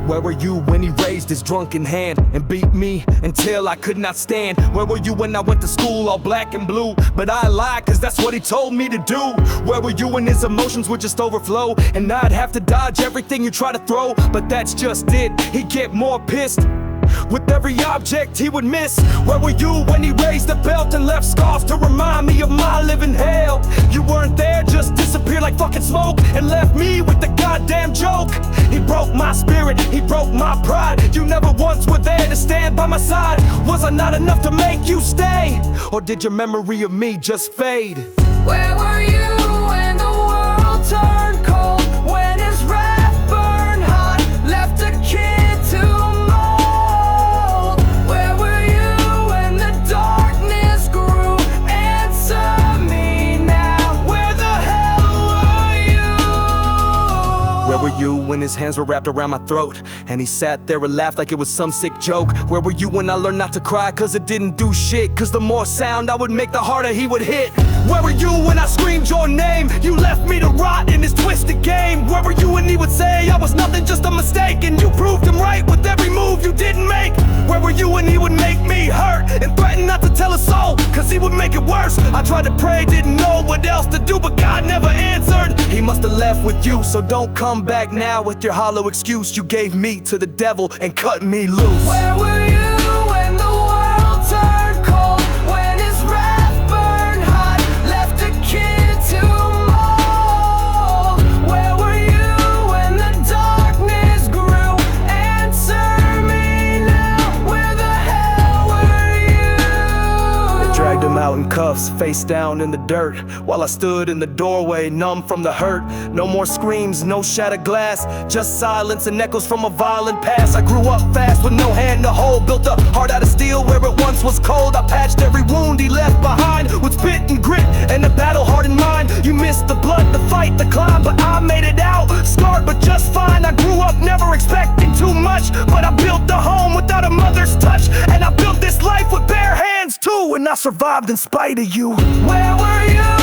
Where were you when he raised his drunken hand and beat me until I could not stand? Where were you when I went to school all black and blue? But I lied, cause that's what he told me to do. Where were you when his emotions would just overflow and I'd have to dodge everything you try to throw? But that's just it, he'd get more pissed with every object he would miss. Where were you when he raised the belt and left scars to remind me of my living hell? You weren't there, just disappeared like fucking smoke and left me with the goddamn joke. He broke my spirit, he broke my pride. You never once were there to stand by my side. Was I not enough to make you stay? Or did your memory of me just fade? Where were you when the world turned cold? When his wrath burned hot, left a kid to mold? Where were you when the darkness grew? Answer me now, where the hell were you? Where were you when his hands were wrapped around my throat and he sat there and laughed like it was some sick joke? Where were you when I learned not to cry cause it didn't do shit? Cause the more sound I would make, the harder he would hit. Where were you when I screamed your name? You left me to rot in this twisted game. Where were you when he would say I was nothing, just a mistake, and you proved him right with every move you didn't make? Where were you when he would make me hurt and threaten not to tell a soul cause he would make it worse? I tried to pray, didn't know what else to do, but God never answered. He must have left with you, so don't come back now with your hollow excuse. You gave me to the devil and cut me loose. Where were you when the world turned cold? When his wrath burned hot, left a kid to mold? Where were you when the darkness grew? Answer me now, where the hell were you? They dragged him out in cuffs, face down in the dirt, while I stood in the doorway, numb from the hurt. No more screams, no shattered glass, just silence and echoes from a violent past. I grew up fast with no hand to hold, built a heart out of steel where it once was cold. I patched every wound he left behind with spit and grit and a battle-hardened mind. You missed the blood, the fight, the climb, but I made it out, scarred but just fine. I grew up never expecting too much, but I built a home without a mother's touch, and I built this life with bare hands too, and I survived in spite of you. Where were you